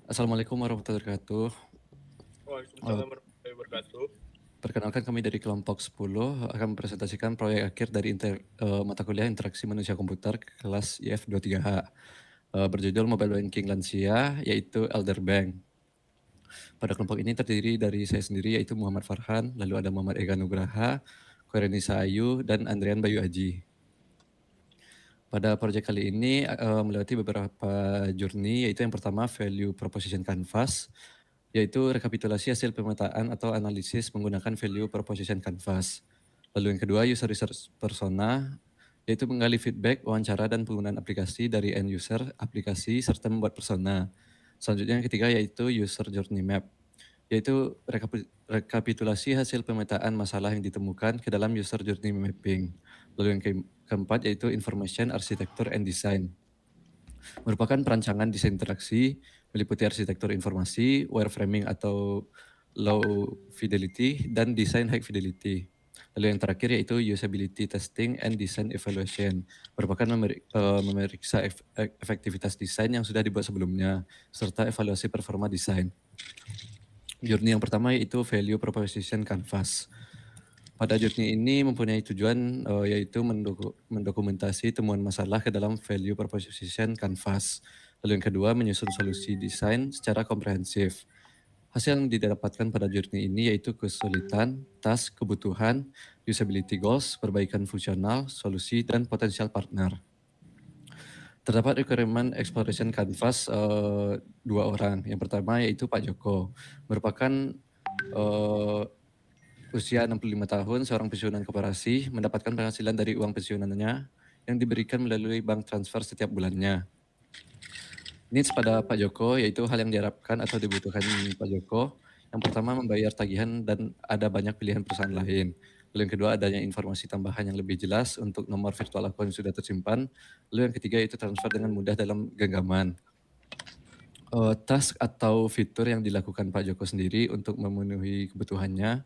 Assalamualaikum warahmatullahi wabarakatuh. Eh, Waalaikumsalam warahmatullahi wabarakatuh. Perkenalkan kami dari kelompok 10 akan mempresentasikan proyek akhir dari mata kuliah Interaksi Manusia Komputer kelas IF23H berjudul Mobile Banking Lansia yaitu Elderbank. Pada kelompok ini terdiri dari saya sendiri yaitu Muhammad Farhan, lalu ada Muhammad Ega Nugraha, Koirenisa Ayu, dan Andrian Bayu Aji. Pada proyek kali ini melewati beberapa journey, yaitu yang pertama Value Proposition Canvas, yaitu rekapitulasi hasil pemetaan atau analisis menggunakan Value Proposition Canvas. Lalu yang kedua User Research Persona, yaitu menggali feedback, wawancara, dan penggunaan aplikasi dari end user, aplikasi, serta membuat persona. Selanjutnya yang ketiga yaitu User Journey Map, yaitu rekapitulasi hasil pemetaan masalah yang ditemukan ke dalam User Journey Mapping. Lalu yang keempat yaitu Information, Architecture, and Design. Merupakan perancangan desain interaksi, meliputi arsitektur informasi, wireframing atau low fidelity, dan desain high fidelity. Lalu yang terakhir yaitu usability testing and design evaluation, merupakan memeriksa efektivitas desain yang sudah dibuat sebelumnya, serta evaluasi performa desain. Journey yang pertama yaitu Value Proposition Canvas. Pada journey ini mempunyai tujuan yaitu mendokumentasi temuan masalah ke dalam Value Proposition Canvas. Lalu yang kedua menyusun solusi desain secara komprehensif. Hasil yang didapatkan pada journey ini yaitu kesulitan, task, kebutuhan, usability goals, perbaikan fungsional, solusi, dan potensial partner. Terdapat requirement exploration canvas dua orang. Yang pertama yaitu Pak Joko, merupakan usia 65 tahun, seorang pensiunan koperasi, mendapatkan penghasilan dari uang pensiunannya yang diberikan melalui bank transfer setiap bulannya. Needs pada Pak Joko yaitu hal yang diharapkan atau dibutuhkan Pak Joko. Yang pertama membayar tagihan dan ada banyak pilihan perusahaan lain. Lalu yang kedua adanya informasi tambahan yang lebih jelas untuk nomor virtual account yang sudah tersimpan. Lalu yang ketiga itu transfer dengan mudah dalam genggaman. Task atau fitur yang dilakukan Pak Joko sendiri untuk memenuhi kebutuhannya.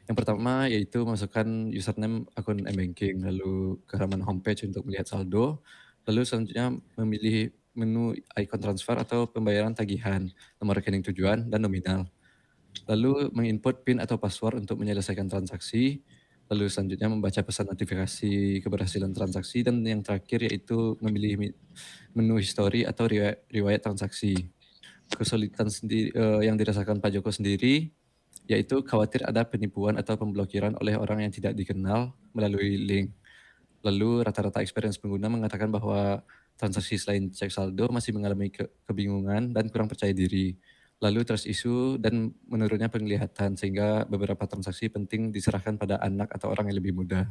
Yang pertama yaitu masukkan username akun m-banking, lalu ke halaman homepage untuk melihat saldo, lalu selanjutnya memilih menu icon transfer atau pembayaran tagihan, nomor rekening tujuan, dan nominal. Lalu menginput PIN atau password untuk menyelesaikan transaksi, lalu selanjutnya membaca pesan notifikasi keberhasilan transaksi, dan yang terakhir yaitu memilih menu history atau riwayat transaksi. Kesulitan yang dirasakan Pak Joko sendiri yaitu khawatir ada penipuan atau pemblokiran oleh orang yang tidak dikenal melalui link. Lalu rata-rata experience pengguna mengatakan bahwa transaksi selain cek saldo masih mengalami kebingungan dan kurang percaya diri. Lalu trust issue dan menurunnya penglihatan sehingga beberapa transaksi penting diserahkan pada anak atau orang yang lebih muda.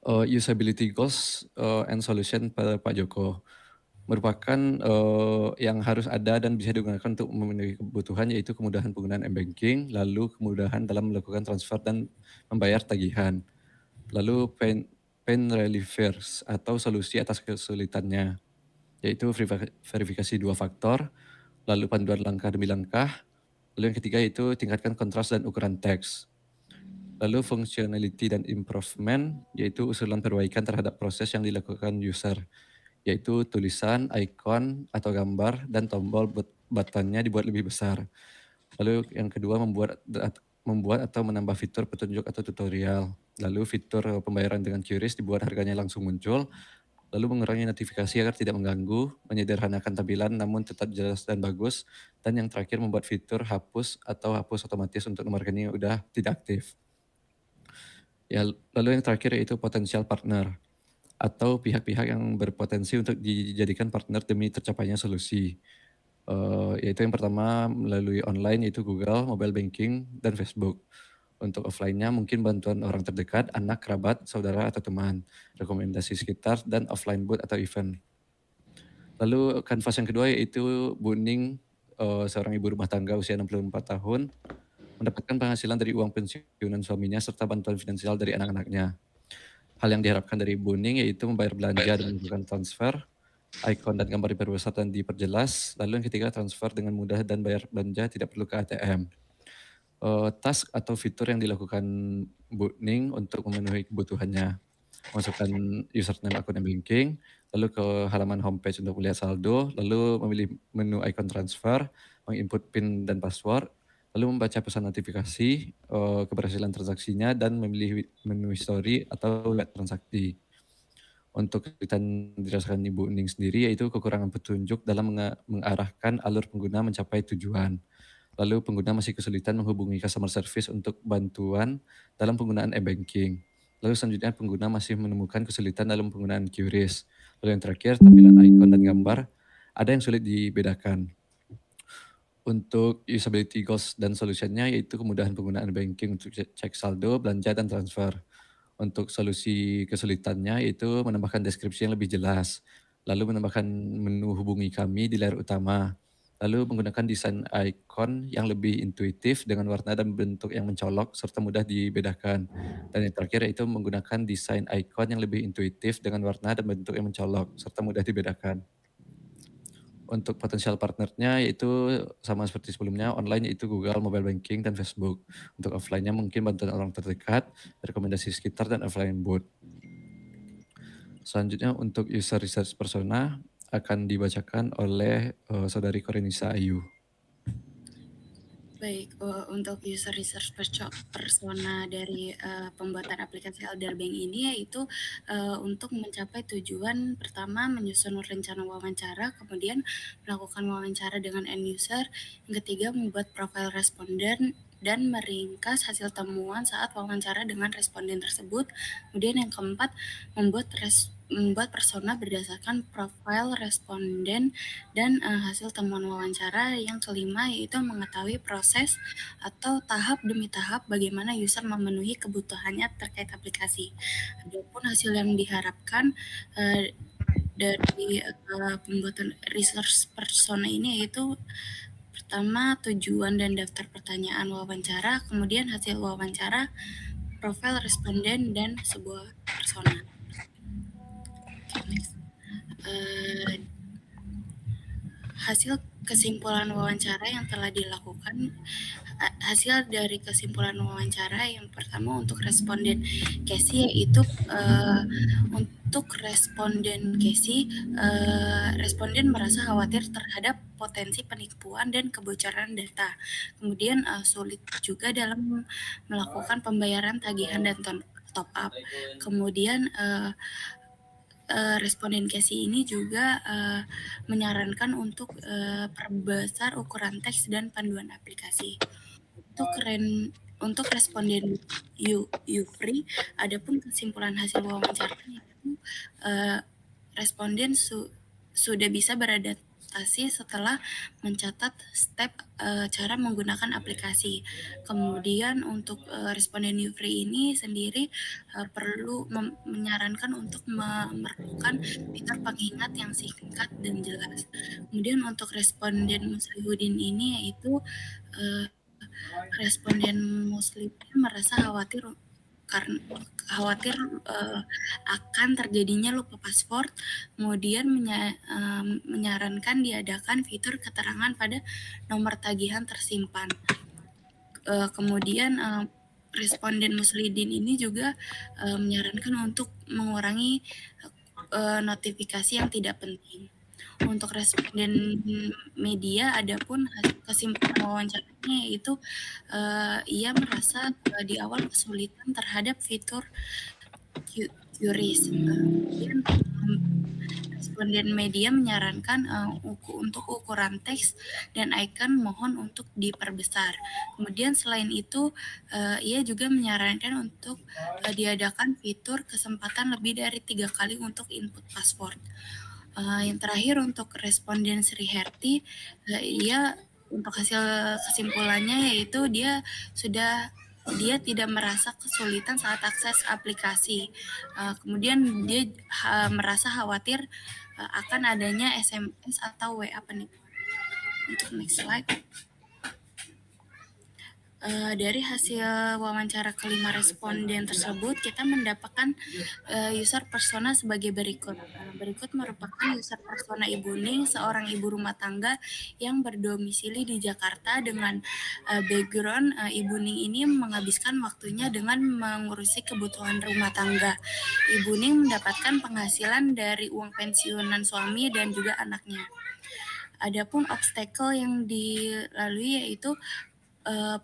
Usability goals and solution pada Pak Joko merupakan yang harus ada dan bisa digunakan untuk memenuhi kebutuhan yaitu kemudahan penggunaan m-banking, lalu kemudahan dalam melakukan transfer dan membayar tagihan. Lalu pain relievers atau solusi atas kesulitannya, yaitu verifikasi dua faktor, lalu panduan langkah demi langkah, lalu yang ketiga yaitu tingkatkan kontras dan ukuran teks. Lalu functionality dan improvement, yaitu usulan perbaikan terhadap proses yang dilakukan user, yaitu tulisan, ikon, atau gambar, dan tombol buttonnya dibuat lebih besar. Lalu yang kedua membuat atau menambah fitur petunjuk atau tutorial. Lalu fitur pembayaran dengan QRIS dibuat harganya langsung muncul. Lalu mengurangi notifikasi agar tidak mengganggu, menyederhanakan tampilan namun tetap jelas dan bagus. Dan yang terakhir membuat fitur hapus atau hapus otomatis untuk nomor rekening yang udah tidak aktif. Ya, lalu yang terakhir yaitu potensial partner atau pihak-pihak yang berpotensi untuk dijadikan partner demi tercapainya solusi. Yaitu yang pertama melalui online yaitu Google, mobile banking, dan Facebook. Untuk offline-nya mungkin bantuan orang terdekat, anak, kerabat, saudara, atau teman, rekomendasi sekitar, dan offline booth atau event. Lalu kanvas yang kedua yaitu Buning, seorang ibu rumah tangga usia 64 tahun, mendapatkan penghasilan dari uang pensiunan suaminya serta bantuan finansial dari anak-anaknya. Hal yang diharapkan dari Buning yaitu membayar belanja dan melakukan transfer, ikon dan gambar diperbesar dan diperjelas. Lalu yang ketiga transfer dengan mudah dan bayar belanja tidak perlu ke ATM. Task atau fitur yang dilakukan Buning untuk memenuhi kebutuhannya. Masukkan username akun banking, lalu ke halaman homepage untuk melihat saldo, lalu memilih menu icon transfer, menginput PIN dan password, lalu membaca pesan notifikasi, keberhasilan transaksinya, dan memilih menu history atau lihat transaksi. Untuk kesulitan dirasakan Ibu Ning sendiri yaitu kekurangan petunjuk dalam mengarahkan alur pengguna mencapai tujuan. Lalu pengguna masih kesulitan menghubungi customer service untuk bantuan dalam penggunaan e-banking. Lalu selanjutnya pengguna masih menemukan kesulitan dalam penggunaan QRIS. Lalu yang terakhir tampilan ikon dan gambar ada yang sulit dibedakan. Untuk usability goals dan solusinya yaitu kemudahan penggunaan banking untuk cek saldo, belanja, dan transfer. Untuk solusi kesulitannya yaitu menambahkan deskripsi yang lebih jelas, lalu menambahkan menu hubungi kami di layar utama, lalu menggunakan desain ikon yang lebih intuitif dengan warna dan bentuk yang mencolok serta mudah dibedakan. Dan yang terakhir yaitu menggunakan desain ikon yang lebih intuitif dengan warna dan bentuk yang mencolok serta mudah dibedakan. Untuk potensial partnernya yaitu sama seperti sebelumnya, online yaitu Google, mobile banking, dan Facebook. Untuk offline-nya mungkin bantuan orang terdekat, rekomendasi sekitar, dan offline booth. Selanjutnya untuk user research persona akan dibacakan oleh, saudari Korenisa Ayu. Baik, untuk user research persona dari, pembuatan aplikasi Elderbank ini yaitu, untuk mencapai tujuan pertama menyusun rencana wawancara, kemudian melakukan wawancara dengan end user, yang ketiga membuat profil responden dan meringkas hasil temuan saat wawancara dengan responden tersebut, kemudian yang keempat membuat persona berdasarkan profil responden dan hasil temuan wawancara. Yang kelima yaitu mengetahui proses atau tahap demi tahap bagaimana user memenuhi kebutuhannya terkait aplikasi. Adapun hasil yang diharapkan dari pembuatan research persona ini yaitu pertama tujuan dan daftar pertanyaan wawancara, kemudian hasil wawancara, profil responden, dan sebuah persona. Okay, next. Hasil kesimpulan wawancara yang telah dilakukan, hasil dari kesimpulan wawancara yang pertama untuk responden Casey yaitu untuk responden Casey, responden merasa khawatir terhadap potensi penipuan dan kebocoran data. Kemudian sulit juga dalam melakukan pembayaran tagihan dan top up. Kemudian responden Casey ini juga menyarankan untuk perbesar ukuran teks dan panduan aplikasi. Untuk responden Yufri, adapun kesimpulan hasil wawancara itu responden sudah bisa beradaptasi setelah mencatat step cara menggunakan aplikasi. Kemudian untuk responden Yufri ini sendiri perlu menyarankan untuk memerlukan fitur pengingat yang singkat dan jelas. Kemudian untuk responden Muslihuddin ini yaitu responden Muslimnya merasa khawatir akan terjadinya lupa password, kemudian menyarankan diadakan fitur keterangan pada nomor tagihan tersimpan. Kemudian responden Muslihuddin ini juga menyarankan untuk mengurangi notifikasi yang tidak penting. Untuk responden media, adapun kesimpulan wawancaranya yaitu ia merasa di awal kesulitan terhadap fitur QRIS. Kemudian responden media menyarankan untuk ukuran teks dan icon mohon untuk diperbesar. Kemudian selain itu ia juga menyarankan untuk diadakan fitur kesempatan lebih dari 3 kali untuk input password. Yang terakhir untuk responden Sri Herti, ia untuk hasil kesimpulannya yaitu dia tidak merasa kesulitan saat akses aplikasi. Kemudian dia merasa khawatir akan adanya SMS atau WA penipuan. Untuk next slide. Dari hasil wawancara kelima responden tersebut, kita mendapatkan user persona sebagai berikut. Berikut merupakan user persona Ibu Ning, seorang ibu rumah tangga yang berdomisili di Jakarta dengan background Ibu Ning ini menghabiskan waktunya dengan mengurusi kebutuhan rumah tangga. Ibu Ning mendapatkan penghasilan dari uang pensiunan suami dan juga anaknya. Adapun obstacle yang dilalui yaitu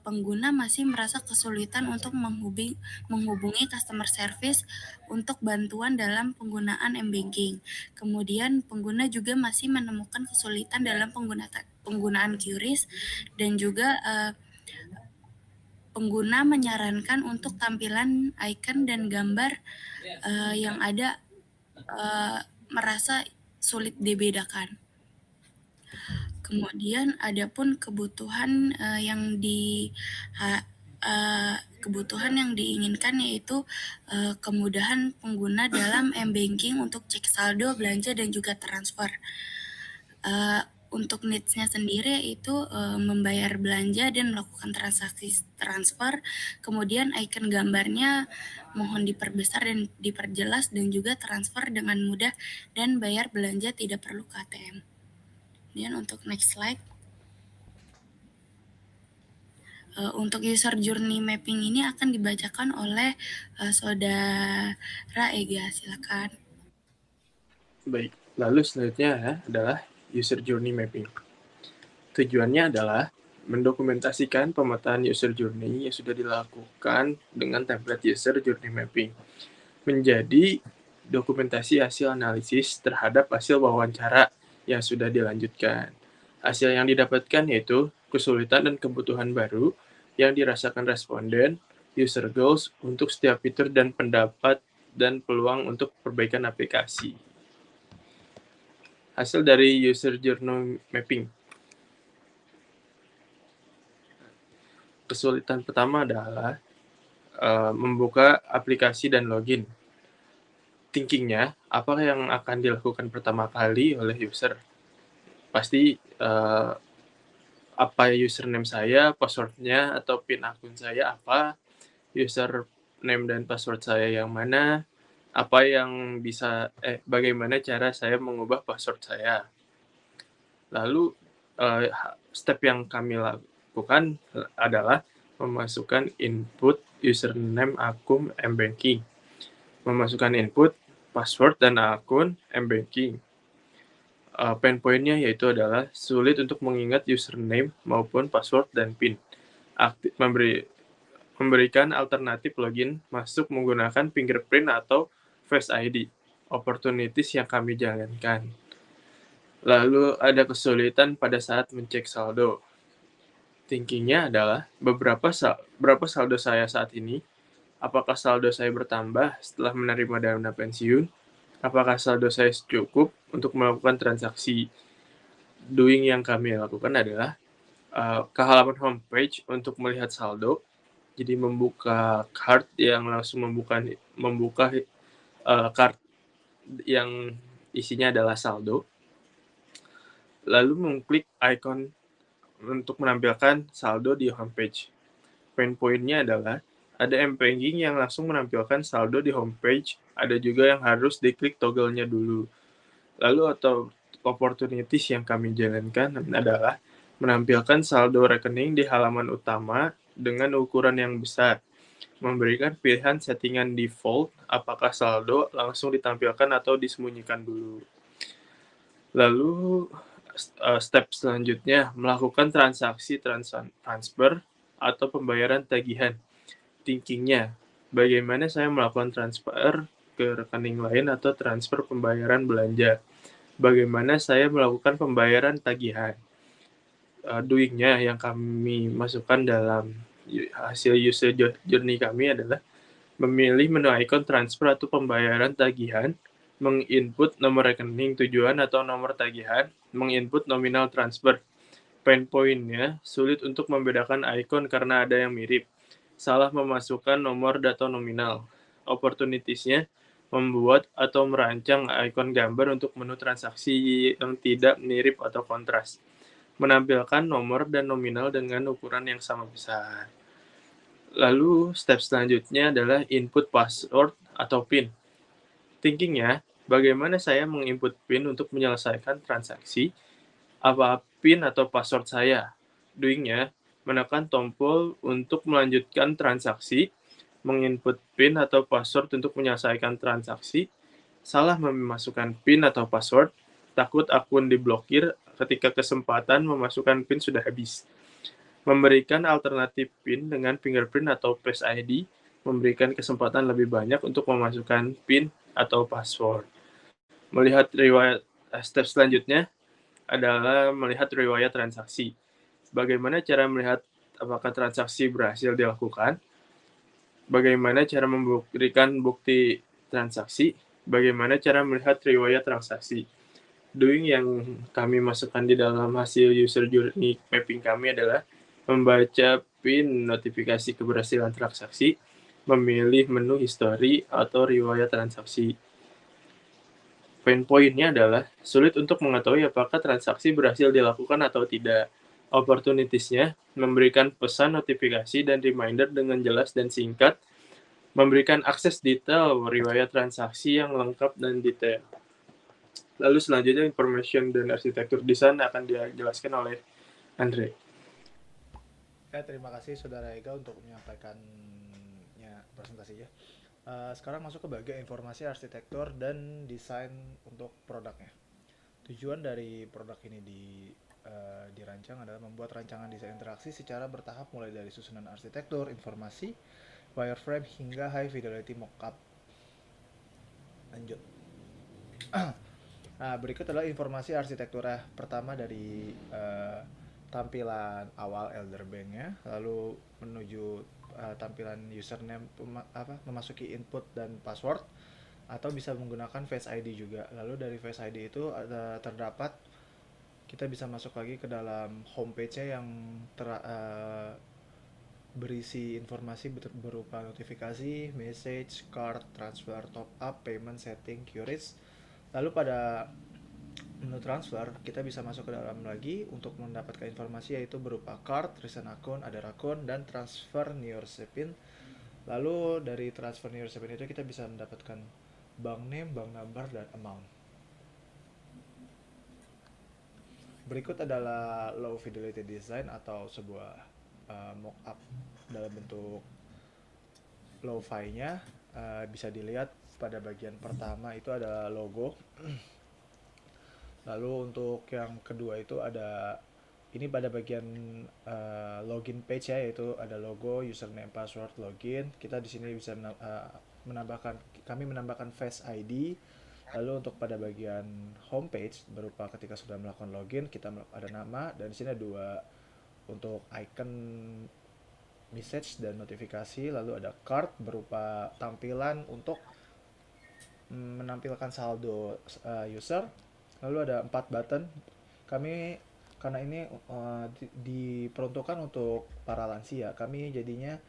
pengguna masih merasa kesulitan untuk menghubungi customer service untuk bantuan dalam penggunaan m-banking. Kemudian pengguna juga masih menemukan kesulitan dalam penggunaan QRIS dan juga pengguna menyarankan untuk tampilan icon dan gambar yang ada merasa sulit dibedakan. Kemudian adapun kebutuhan yang diinginkan yaitu kemudahan pengguna dalam m-banking untuk cek saldo, belanja, dan juga transfer. Untuk needs-nya sendiri yaitu membayar belanja dan melakukan transaksi transfer. Kemudian icon gambarnya mohon diperbesar dan diperjelas, dan juga transfer dengan mudah dan bayar belanja tidak perlu ke ATM. Kemudian untuk next slide. Untuk user journey mapping ini akan dibacakan oleh Saudara Ega, silakan. Baik, lalu selanjutnya adalah user journey mapping. Tujuannya adalah mendokumentasikan pemetaan user journey yang sudah dilakukan dengan template user journey mapping menjadi dokumentasi hasil analisis terhadap hasil wawancara yang sudah dilanjutkan. Hasil yang didapatkan yaitu kesulitan dan kebutuhan baru yang dirasakan responden, user goals untuk setiap fitur dan pendapat dan peluang untuk perbaikan aplikasi. Hasil dari user journey mapping. Kesulitan pertama adalah membuka aplikasi dan login. Thinkingnya, apa yang akan dilakukan pertama kali oleh user? Pasti apa username saya, passwordnya, atau PIN akun saya apa, username dan password saya yang mana, apa yang bisa, bagaimana cara saya mengubah password saya. Lalu step yang kami lakukan adalah memasukkan input username akun m-banking, memasukkan input password dan akun m-banking. Pain point-nya yaitu adalah sulit untuk mengingat username maupun password dan PIN. Memberikan alternatif login masuk menggunakan fingerprint atau Face ID. Opportunities yang kami jalankan. Lalu ada kesulitan pada saat mencek saldo. Thinkingnya adalah berapa saldo saya saat ini? Apakah saldo saya bertambah setelah menerima dana pensiun? Apakah saldo saya cukup untuk melakukan transaksi? Doing yang kami lakukan adalah ke halaman homepage untuk melihat saldo. Jadi membuka card yang langsung membuka card yang isinya adalah saldo. Lalu mengklik icon untuk menampilkan saldo di homepage. Pain point-nya adalah ada m-banking yang langsung menampilkan saldo di homepage, ada juga yang harus diklik toggle-nya dulu. Lalu atau opportunities yang kami jalankan adalah menampilkan saldo rekening di halaman utama dengan ukuran yang besar, memberikan pilihan settingan default apakah saldo langsung ditampilkan atau disembunyikan dulu. Lalu step selanjutnya melakukan transaksi transfer atau pembayaran tagihan. Thinkingnya, bagaimana saya melakukan transfer ke rekening lain atau transfer pembayaran belanja? Bagaimana saya melakukan pembayaran tagihan? Doing-nya yang kami masukkan dalam hasil user journey kami adalah memilih menu icon transfer atau pembayaran tagihan, menginput nomor rekening tujuan atau nomor tagihan, menginput nominal transfer. Pain point-nya sulit untuk membedakan icon karena ada yang mirip. Salah memasukkan nomor data nominal. Opportunities-nya membuat atau merancang ikon gambar untuk menu transaksi yang tidak mirip atau kontras. Menampilkan nomor dan nominal dengan ukuran yang sama besar. Lalu step selanjutnya adalah input password atau PIN. Thinkingnya, bagaimana saya menginput PIN untuk menyelesaikan transaksi? Apa PIN atau password saya? Doingnya, menekan tombol untuk melanjutkan transaksi, menginput PIN atau password untuk menyelesaikan transaksi, salah memasukkan PIN atau password, takut akun diblokir ketika kesempatan memasukkan PIN sudah habis. Memberikan alternatif PIN dengan fingerprint atau Face ID memberikan kesempatan lebih banyak untuk memasukkan PIN atau password. Melihat riwayat step selanjutnya adalah melihat riwayat transaksi. Bagaimana cara melihat apakah transaksi berhasil dilakukan? Bagaimana cara memberikan bukti transaksi? Bagaimana cara melihat riwayat transaksi? Doing yang kami masukkan di dalam hasil user journey mapping kami adalah membaca PIN notifikasi keberhasilan transaksi, memilih menu history atau riwayat transaksi. Pain point-nya adalah sulit untuk mengetahui apakah transaksi berhasil dilakukan atau tidak. Opportunities-nya memberikan pesan notifikasi dan reminder dengan jelas dan singkat, memberikan akses detail riwayat transaksi yang lengkap dan detail. Lalu selanjutnya information dan arsitektur desain akan dijelaskan oleh Andre. Terima kasih Saudara Ega untuk menyampaikannya presentasinya. Sekarang masuk ke bagian informasi arsitektur dan desain untuk produknya. Tujuan dari produk ini dirancang adalah membuat rancangan desain interaksi secara bertahap mulai dari susunan arsitektur, informasi, wireframe hingga high fidelity mockup. Lanjut. Nah, berikut adalah informasi arsitektur pertama dari tampilan awal Elderbank-nya, lalu menuju tampilan username memasuki input dan password, atau bisa menggunakan Face ID juga. Lalu dari Face ID itu terdapat kita bisa masuk lagi ke dalam homepage-nya yang berisi informasi berupa notifikasi, message, card, transfer, top up, payment, setting, queries. Lalu pada menu transfer kita bisa masuk ke dalam lagi untuk mendapatkan informasi yaitu berupa card, recent account, other account, dan transfer near recipient. Lalu dari transfer near recipient itu kita bisa mendapatkan bank name, bank number, dan amount. Berikut adalah low fidelity design atau sebuah mockup dalam bentuk low fi-nya. Bisa dilihat pada bagian pertama itu ada logo. Lalu untuk yang kedua itu ada ini pada bagian login page ya, yaitu ada logo, username, password, login. Kita di sini bisa kami menambahkan Face ID. Lalu untuk pada bagian homepage berupa ketika sudah melakukan login kita ada nama, dan di sini ada dua untuk icon message dan notifikasi. Lalu ada card berupa tampilan untuk menampilkan saldo user. Lalu ada 4 button. Kami karena ini diperuntukkan untuk para lansia, kami jadinya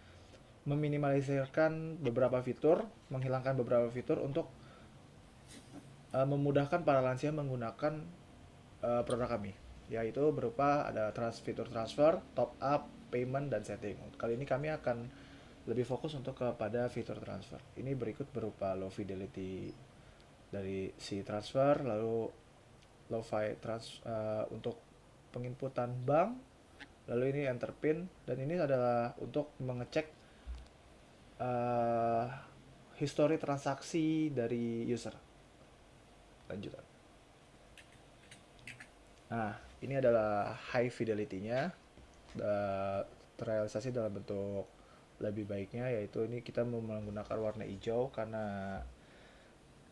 meminimalisirkan beberapa fitur, menghilangkan beberapa fitur untuk memudahkan para lansia menggunakan produk kami, yaitu berupa ada fitur transfer, top up, payment, dan setting. Kali ini kami akan lebih fokus untuk kepada fitur transfer. Ini berikut berupa low fidelity dari si transfer, lalu low-fi untuk penginputan bank, lalu ini enter pin, dan ini adalah untuk mengecek history transaksi dari user. Lanjutan. Nah, ini adalah high fidelity-nya, terrealisasi dalam bentuk lebih baiknya, yaitu ini kita menggunakan warna hijau karena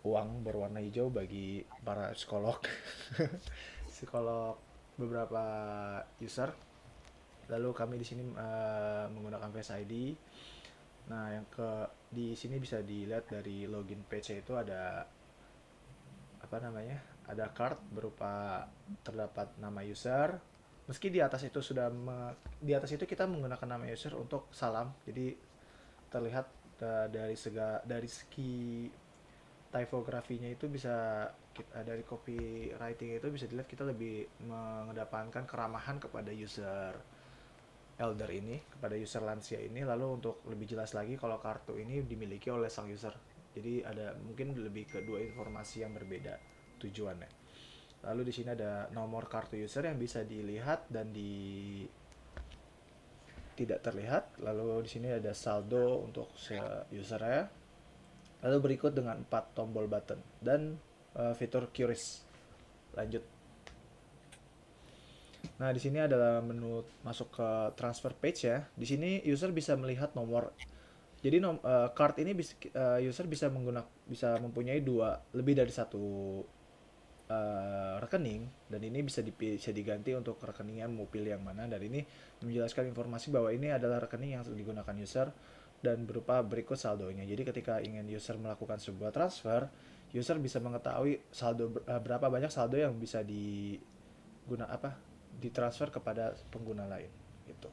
uang berwarna hijau bagi para psikolog psikolog beberapa user. Lalu kami di sini menggunakan Face ID. Nah, yang di sini bisa dilihat dari login page itu ada ada card berupa terdapat nama user. Meski di atas itu di atas itu kita menggunakan nama user untuk salam, jadi terlihat dari segi typografinya itu bisa dari copywriting itu bisa dilihat kita lebih mengedepankan keramahan kepada user. elder ini, kepada user lansia ini. Lalu untuk lebih jelas lagi, kalau kartu ini dimiliki oleh sang user. Jadi ada mungkin lebih ke dua informasi yang berbeda tujuannya. Lalu di sini ada nomor kartu user yang bisa dilihat dan tidak terlihat. Lalu di sini ada saldo untuk usernya. Lalu berikut dengan 4 tombol button dan fitur QRIS. Lanjut. Nah, di sini adalah menu masuk ke transfer page ya. Di sini user bisa melihat nomor. Jadi card ini user bisa mempunyai lebih dari satu rekening, dan ini bisa diganti untuk rekeningnya mau pilih yang mana. Dan ini menjelaskan informasi bahwa ini adalah rekening yang digunakan user dan berupa berikut saldonya. Jadi ketika ingin user melakukan sebuah transfer, user bisa mengetahui berapa banyak saldo yang bisa ditransfer kepada pengguna lain gitu.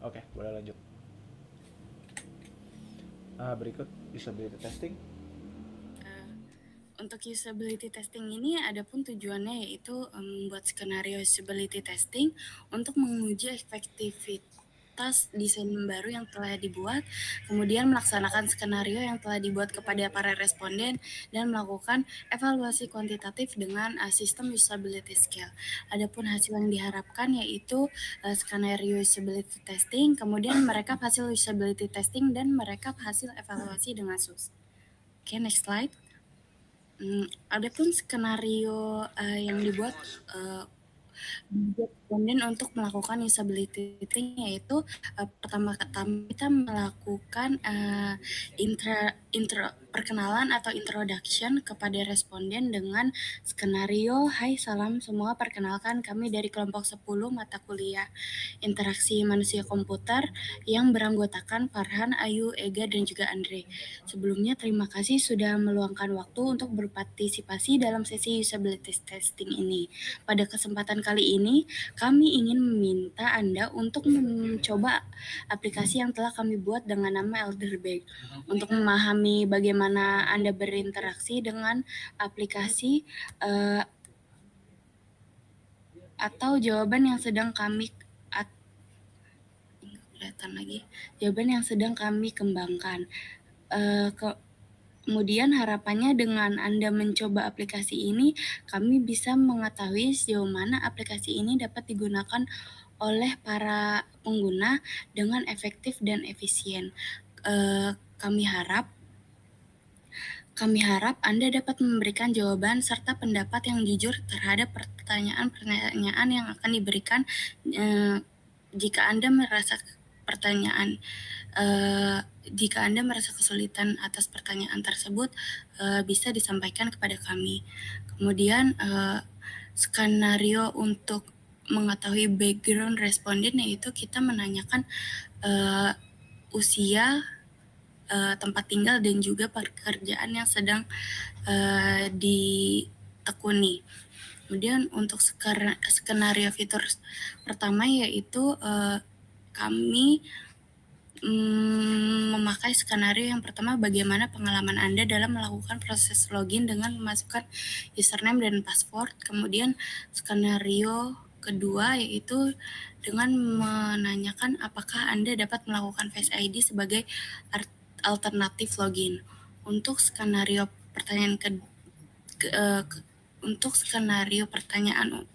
Oke, boleh lanjut. Berikut usability testing. Untuk usability testing ini adapun tujuannya yaitu membuat skenario usability testing untuk menguji efektivitas desain baru yang telah dibuat, kemudian melaksanakan skenario yang telah dibuat kepada para responden, dan melakukan evaluasi kuantitatif dengan sistem usability scale. Adapun hasil yang diharapkan yaitu skenario usability testing, kemudian merekap hasil usability testing, dan merekap hasil evaluasi dengan SUS. Oke, next slide. Adapun skenario yang dibuat responden untuk melakukan usability testing yaitu pertama kita melakukan perkenalan atau introduction kepada responden dengan skenario, "Hai, salam semua, perkenalkan kami dari kelompok 10 mata kuliah Interaksi Manusia Komputer yang beranggotakan Farhan, Ayu, Ega, dan juga Andre. Sebelumnya terima kasih sudah meluangkan waktu untuk berpartisipasi dalam sesi usability testing ini. Pada kesempatan kali ini, kami ingin meminta Anda untuk mencoba aplikasi yang telah kami buat dengan nama Elderbank. Untuk memahami bagaimana Anda berinteraksi dengan aplikasi atau jawaban yang sedang kami kembangkan. Kemudian harapannya dengan Anda mencoba aplikasi ini, kami bisa mengetahui sejauh mana aplikasi ini dapat digunakan oleh para pengguna dengan efektif dan efisien. Kami harap Anda dapat memberikan jawaban serta pendapat yang jujur terhadap pertanyaan-pertanyaan yang akan diberikan. Jika Anda merasa kesulitan atas pertanyaan tersebut, bisa disampaikan kepada kami. Kemudian skenario untuk mengetahui background responden yaitu kita menanyakan usia, tempat tinggal, dan juga pekerjaan yang sedang ditekuni. Kemudian untuk skenario fitur pertama yaitu kami memakai skenario yang pertama, bagaimana pengalaman Anda dalam melakukan proses login dengan memasukkan username dan password. Kemudian skenario kedua yaitu dengan menanyakan apakah Anda dapat melakukan Face ID sebagai alternatif login. Untuk skenario pertanyaan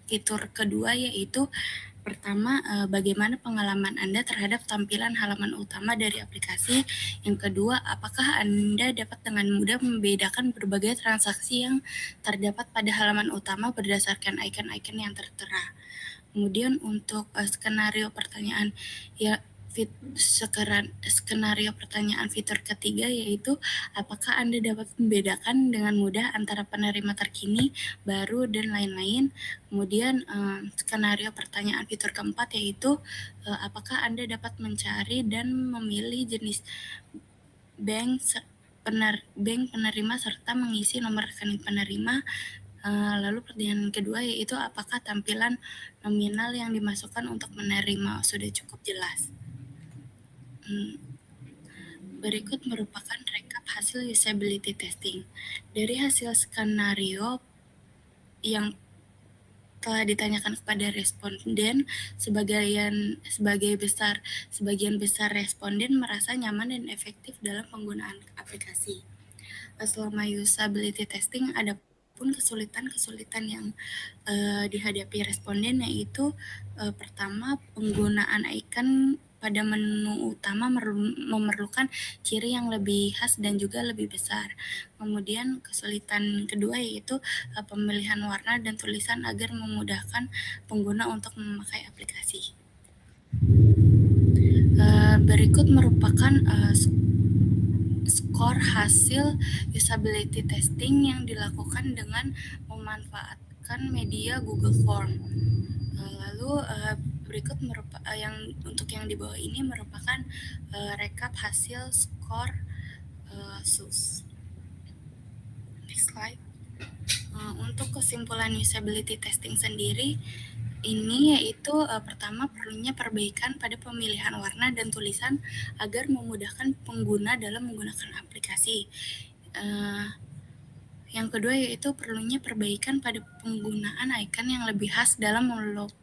fitur kedua yaitu pertama, bagaimana pengalaman Anda terhadap tampilan halaman utama dari aplikasi. Yang kedua, apakah Anda dapat dengan mudah membedakan berbagai transaksi yang terdapat pada halaman utama berdasarkan icon-icon yang tertera. Kemudian untuk skenario pertanyaan fitur ketiga yaitu apakah Anda dapat membedakan dengan mudah antara penerima terkini, baru, dan lain-lain. Kemudian skenario pertanyaan fitur keempat yaitu apakah Anda dapat mencari dan memilih jenis bank penerima serta mengisi nomor rekening penerima. Lalu pertanyaan kedua yaitu apakah tampilan nominal yang dimasukkan untuk menerima sudah cukup jelas. Berikut merupakan rekap hasil usability testing. Dari hasil skenario yang telah ditanyakan kepada responden, sebagian besar responden merasa nyaman dan efektif dalam penggunaan aplikasi. Selama usability testing ada pun kesulitan-kesulitan yang dihadapi responden, yaitu pertama, penggunaan icon pada menu utama memerlukan ciri yang lebih khas dan juga lebih besar. Kemudian kesulitan kedua yaitu pemilihan warna dan tulisan agar memudahkan pengguna untuk memakai aplikasi. Berikut merupakan skor hasil usability testing yang dilakukan dengan memanfaatkan media Google Form. Lalu berikut yang di bawah ini merupakan rekap hasil skor SUS. Next slide. Untuk kesimpulan usability testing sendiri, ini yaitu pertama, perlunya perbaikan pada pemilihan warna dan tulisan agar memudahkan pengguna dalam menggunakan aplikasi. Yang kedua yaitu perlunya perbaikan pada penggunaan icon yang lebih khas dalam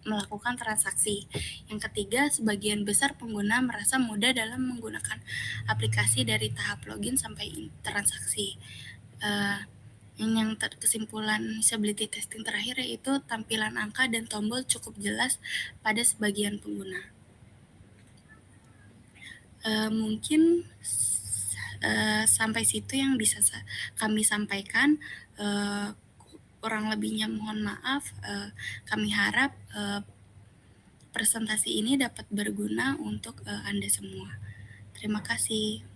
melakukan transaksi. Yang ketiga, sebagian besar pengguna merasa mudah dalam menggunakan aplikasi dari tahap login sampai transaksi. Kesimpulan usability testing terakhir yaitu tampilan angka dan tombol cukup jelas pada sebagian pengguna. Mungkin sampai situ yang bisa kami sampaikan. Kurang lebihnya mohon maaf. Kami harap presentasi ini dapat berguna untuk Anda semua. Terima kasih.